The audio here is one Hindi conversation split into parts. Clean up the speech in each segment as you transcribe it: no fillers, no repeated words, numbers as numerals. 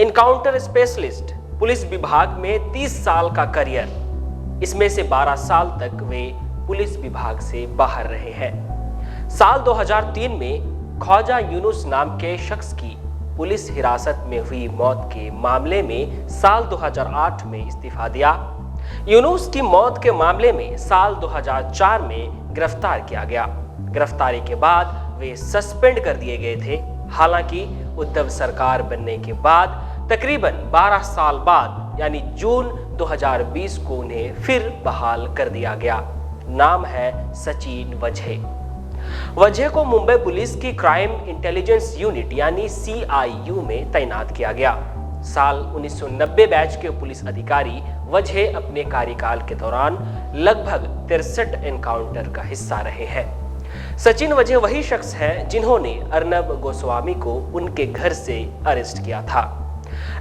इनकाउंटर स्पेशलिस्ट, पुलिस विभाग में 30 साल का करियर। इसमें से 12 साल तक वे पुलिस विभाग से बाहर रहे हैं। साल 2003 में ख्वाजा यूनुस नाम के शख्स की पुलिस हिरासत में हुई मौत के मामले में साल 2008 में इस्तीफा दिया। यूनुस की मौत के मामले में साल 2004 में गिरफ्तार किया गया। गिरफ्तारी के बाद वे सस्पेंड कर दिए गए थे। हालांकि उद्धव सरकार बनने के बाद तकरीबन 12 साल बाद यानी जून 2020 को उन्हें फिर बहाल कर दिया गया। नाम है सचिन वजह। वजह को मुंबई पुलिस की क्राइम इंटेलिजेंस यूनिट यानी CIU में तैनात किया गया। साल 1990 बैच के पुलिस अधिकारी वजह अपने कार्यकाल के दौरान लगभग 63 एनकाउंटर का हिस्सा रहे हैं। सचिन वजह वही शख्स हैं जिन्होंने अर्नब गोस्वामी को उनके घर से अरेस्ट किया था।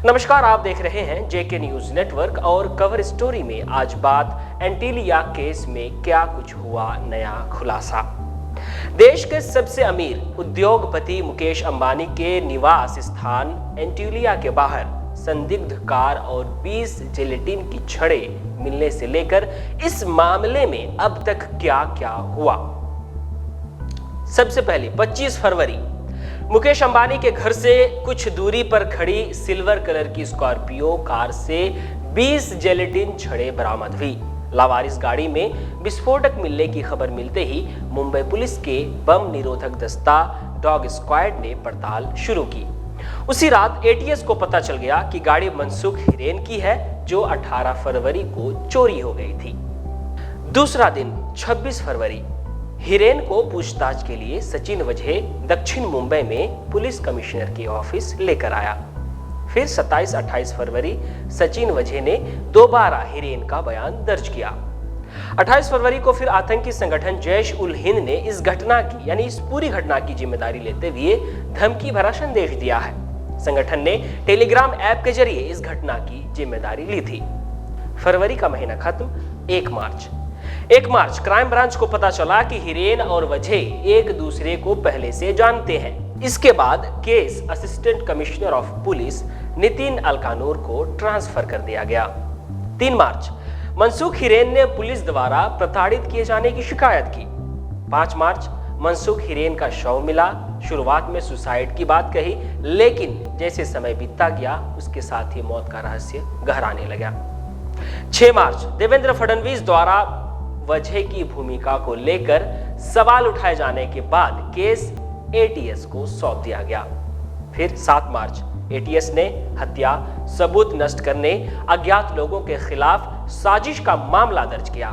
नमस्कार, आप देख रहे हैं JK न्यूज नेटवर्क और कवर स्टोरी में आज बात एंटीलिया केस में क्या कुछ हुआ नया खुलासा। देश के सबसे अमीर उद्योगपति मुकेश अंबानी के निवास स्थान एंटीलिया के बाहर संदिग्ध कार और 20 जिलेटिन की छड़ें मिलने से लेकर इस मामले में अब तक क्या क्या हुआ। सबसे पहले 25 फरवरी मुकेश अंबानी के घर से कुछ दूरी पर खड़ी सिल्वर कलर की स्कॉर्पियो कार से 20 जिलेटिन छड़ें बरामद हुई। लावारिस गाड़ी में विस्फोटक मिलने की खबर मिलते ही मुंबई पुलिस के बम निरोधक दस्ता डॉग स्क्वाड ने पड़ताल शुरू की। उसी रात ATS को पता चल गया कि गाड़ी मनसुख हिरेन की है जो 18 फरवरी को चोरी हो गई थी। दूसरा दिन 26 फरवरी हिरेन को पूछताछ के लिए सचिन वजह दक्षिण मुंबई में पुलिस कमिश्नर के ऑफिस लेकर आया। फिर 27-28 फरवरी सचिन वजह ने दोबारा हिरेन का बयान दर्ज किया। 28 फरवरी को फिर आतंकी संगठन जैश उल हिंद ने इस घटना की यानी इस पूरी घटना की जिम्मेदारी लेते हुए धमकी भरा संदेश दिया है। संगठन ने टेलीग्राम ऐप के जरिए इस घटना की जिम्मेदारी ली थी। फरवरी का महीना खत्म। 1 मार्च क्राइम ब्रांच को पता चला कि हिरेन और वजह एक दूसरे को पहले से जानते हैं। इसके बाद case assistant commissioner of police Nitin Alkanur को ट्रांसफर कर दिया गया। 3 मार्च मनसुख हिरेन ने पुलिस द्वारा प्रताड़ित किए जाने की शिकायत की। 5 मार्च मनसुख हिरेन का शव मिला। शुरुआत में सुसाइड की बात कही, लेकिन जैसे समय बीतता गया उसके साथ ही मौत का रहस्य गहराने लगा। 6 मार्च देवेंद्र फडणवीस द्वारा वजह की भूमिका को लेकर सवाल उठाए जाने के बाद केस ATS को सौंप दिया गया। फिर 7 मार्च ATS ने हत्या, सबूत नष्ट करने, अज्ञात लोगों के खिलाफ साजिश का मामला दर्ज किया।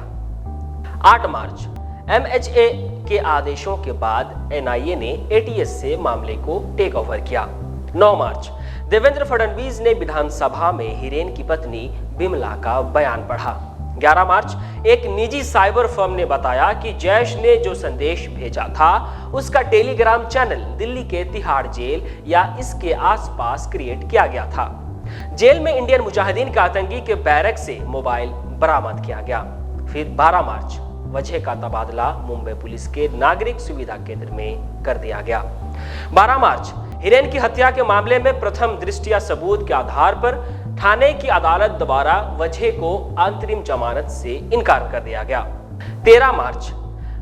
8 मार्च MHA के आदेशों के बाद NIA ने ATS से मामले को टेक ओवर किया। 9 मार्च देवेंद्र फडणवीस ने विधानसभा में हिरेन की पत्नी बिमला का बयान पढ़ा। 11 मार्च एक निजी साइबर फर्म ने बताया कि जैश ने जो संदेश भेजा था उसका टेलीग्राम चैनल दिल्ली के तिहाड़ जेल या इसके आसपास क्रिएट किया गया था। जेल में इंडियन मुजाहिदीन के आतंकी के बैरक से मोबाइल बरामद किया गया। फिर 12 मार्च वजह का तबादला मुंबई पुलिस के नागरिक सुविधा केंद्र में कर दिया गया। 12 मार्च हिरेन की हत्या के मामले में प्रथम दृष्टया सबूत के आधार पर थाने की अदालत द्वारा वजह को अंतरिम जमानत से इनकार कर दिया गया। 13 मार्च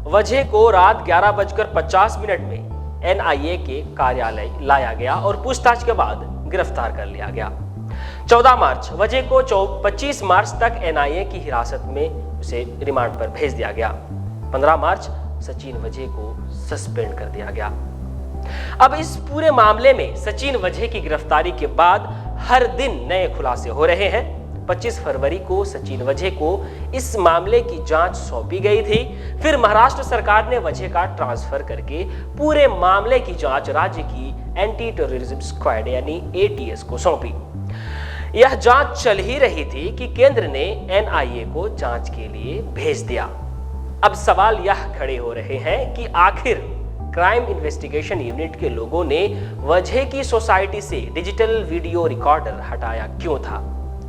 वजह को रात 11:50 में NIA के कार्यालय लाया गया और पूछताछ के बाद गिरफ्तार कर लिया गया। 14 मार्च वजह को 25 मार्च तक NIA की हिरासत में उसे रिमांड पर भेज दिया गया। 15 मार्च सचिन वजह को सस्पेंड कर दिया गया। अब इस पूरे मामले में सचिन वजह की गिरफ्तारी के बाद हर दिन नए खुलासे हो रहे हैं। 25 फरवरी को सचिन वजह को इस मामले की जांच सौंपी गई थी। फिर महाराष्ट्र सरकार ने वजह का ट्रांसफर करके पूरे मामले की जांच राज्य की एंटी टेररिज्म स्क्वाड यानी ATS को सौंपी। यह जांच चल ही रही थी कि केंद्र ने NIA को जांच के लिए भेज दिया। अब सवाल यह खड़े हो रहे हैं कि आखिर क्राइम इन्वेस्टिगेशन यूनिट के लोगों ने वजह की सोसाइटी से डिजिटल वीडियो रिकॉर्डर हटाया क्यों था।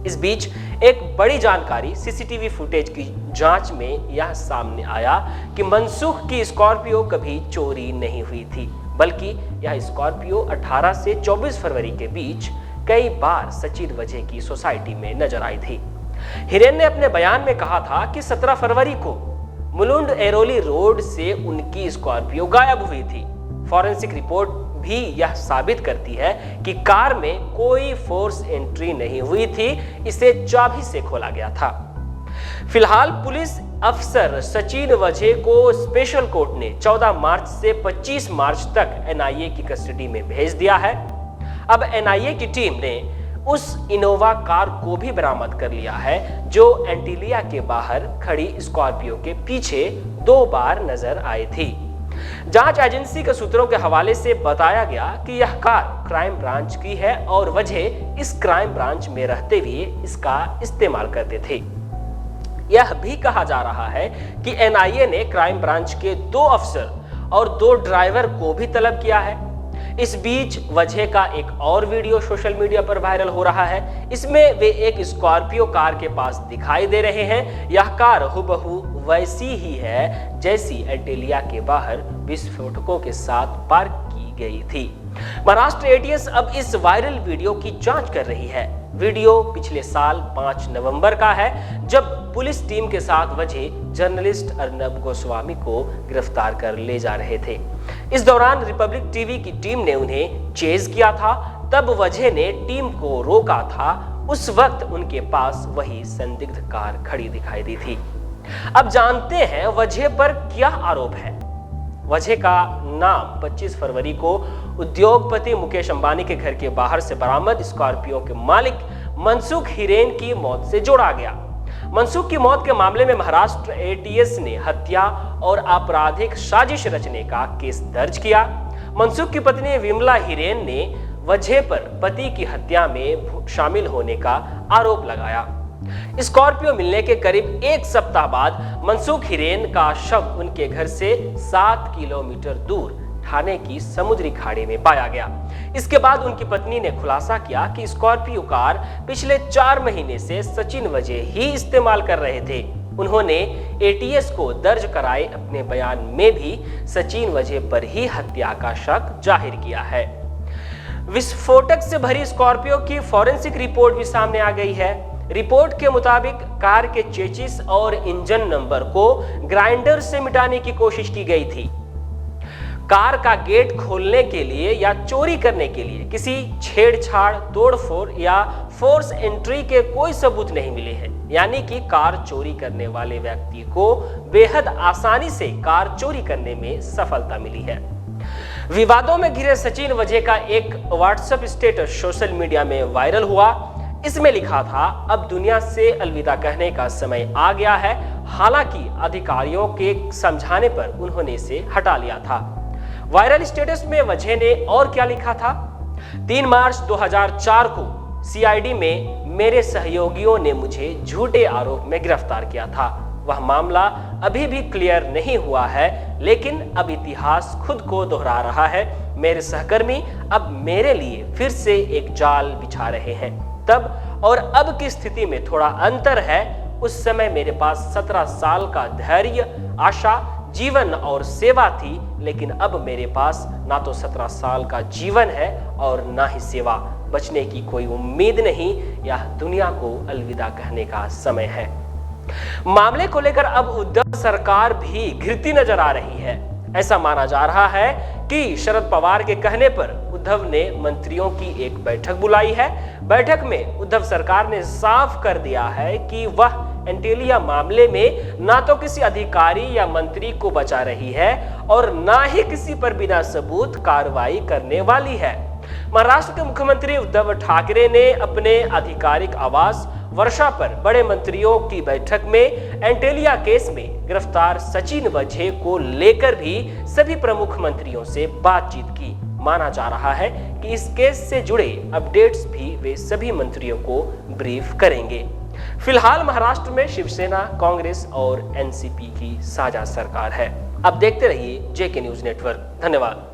इस बीच एक बड़ी जानकारी सीसीटीवी फुटेज की जांच में यह सामने आया कि मनसुख की स्कॉर्पियो कभी चोरी नहीं हुई थी, बल्कि यह स्कॉर्पियो 18 से 24 फरवरी के बीच कई बार सचिन वजह की सोसाइटी में नजर आई थी। हिरेन ने अपने बयान में कहा था कि 17 फरवरी को मुलुंड एरोली रोड से उनकी स्कॉर्पियो गायब हुई थी। फॉरेंसिक रिपोर्ट भी यह साबित करती है कि कार में कोई फोर्स एंट्री नहीं हुई थी, इसे चाबी से खोला गया था। फिलहाल पुलिस अफसर सचिन वजह को स्पेशल कोर्ट ने 14 मार्च से 25 मार्च तक एनआईए की कस्टडी में भेज दिया है। अब एनआईए की टीम ने उस इनोवा कार को भी बरामद कर लिया है जो एंटीलिया के बाहर खड़ी स्कॉर्पियो के पीछे 2 बार नजर आई थी। जांच एजेंसी के सूत्रों के हवाले से बताया गया कि यह कार क्राइम ब्रांच की है और वजह इस क्राइम ब्रांच में रहते हुए इसका इस्तेमाल करते थे। यह भी कहा जा रहा है कि एनआईए ने क्राइम ब्रांच के 2 अफसर और 2 ड्राइवर को भी तलब किया है। इस बीच वजह का एक और वीडियो सोशल मीडिया पर वायरल हो रहा है। इसमें वे एक स्कॉर्पियो कार के पास दिखाई दे रहे हैं। यह कार हुबहू वैसी ही है जैसी एंटीलिया के बाहर विस्फोटकों के साथ पार्क की गई थी। महाराष्ट्र एटीएस अब इस वायरल वीडियो की जांच कर रही है। वीडियो पिछले साल 5 नवंबर का है, जब पुलिस टीम के साथ वजह जर्नलिस्ट अर्नब गोस्वामी को गिरफ्तार कर ले जा रहे थे। इस दौरान रिपब्लिक टीवी की टीम ने उन्हें चेज किया था। तब वजह ने टीम को रोका था। उस वक्त उनके पास वही संदिग्ध कार खड़ी दिखाई दी थी। अब जानते हैं वजह पर क्या आरोप है। वजह का नाम 25 फरवरी को उद्योगपति मुकेश अंबानी के घर के बाहर से बरामद स्कॉर्पियो के मालिक मनसुख हिरेन की मौत से जोड़ा गया। मनसुख की मौत के मामले में महाराष्ट्र एटीएस ने हत्या और आपराधिक साजिश रचने का केस दर्ज किया। मनसुख की पत्नी विमला हिरेन ने वजह पर पति की हत्या में शामिल होने का आरोप लगाया। स्कॉर्पियो मिलने के करीब 1 सप्ताह बाद मनसुख हिरेन का शव उनके घर से 7 किलोमीटर दूर ठाणे की समुद्री खाड़ी में पाया गया। इसके बाद उनकी पत्नी ने खुलासा किया कि स्कॉर्पियो कार पिछले 4 महीने से सचिन वजह ही इस्तेमाल कर रहे थे। उन्होंने एटीएस को दर्ज कराए अपने बयान में भी सचिन वजह पर ही हत्या का शक जाहिर किया है। विस्फोटक से भरी स्कॉर्पियो की फॉरेंसिक रिपोर्ट भी सामने आ गई है। रिपोर्ट के मुताबिक कार के चेसिस और इंजन नंबर को ग्राइंडर से मिटाने की कोशिश की गई थी। कार का गेट खोलने के लिए या चोरी करने के लिए किसी छेड़छाड़, तोड़फोड़ या फोर्स एंट्री के कोई सबूत नहीं मिले हैं। यानी कि कार चोरी करने वाले व्यक्ति को बेहद आसानी से कार चोरी करने में सफलता मिली है। विवादों में घिरे सचिन वजह का एक व्हाट्सएप स्टेटस सोशल मीडिया में वायरल हुआ। इसमें लिखा था, अब दुनिया से अलविदा कहने का समय आ गया है। हालांकि अधिकारियों के समझाने पर उन्होंने इसे हटा लिया था। वायरल स्टेटस में वजह ने और क्या लिखा था? 3 मार्च 2004 को सीआईडी में मेरे सहयोगियों ने मुझे झूठे आरोप में गिरफ्तार किया था। वह मामला अभी भी क्लियर नहीं हुआ है, लेकिन अब इतिहास खुद को दोहरा रहा है। मेरे सहकर्मी अब मेरे लिए फिर से एक जाल बिछा रहे हैं। तब और अब की स्थिति में थोड़ा अंतर है। उस समय मेरे पास 17 साल का धैर्य, आशा, जीवन और सेवा थी, लेकिन अब मेरे पास ना तो 17 साल का जीवन है और ना ही सेवा। बचने की कोई उम्मीद नहीं। यह दुनिया को अलविदा कहने का समय है। मामले को लेकर अब उद्धव सरकार भी घिरती नजर आ रही है। ऐसा माना जा रहा है कि शरद पवार के कहने पर उद्धव ने मंत्रियों की एक बैठक बुलाई है। बैठक में उद्धव सरकार ने साफ कर दिया है कि वह एंटीलिया मामले में ना तो किसी अधिकारी या मंत्री को बचा रही है और ना ही किसी पर बिना सबूत कार्रवाई करने वाली है। महाराष्ट्र के मुख्यमंत्री उद्धव ठाकरे ने अपने आधिकारिक आवास वर्षा पर बड़े मंत्रियों की बैठक में एंटीलिया केस में गिरफ्तार सचिन वजह को लेकर भी सभी प्रमुख मंत्रियों से बातचीत की। माना जा रहा है कि इस केस से जुड़े अपडेट्स भी वे सभी मंत्रियों को ब्रीफ करेंगे। फिलहाल महाराष्ट्र में शिवसेना, कांग्रेस और एनसीपी की साझा सरकार है। अब देखते रहिए जेके न्यूज नेटवर्क। धन्यवाद।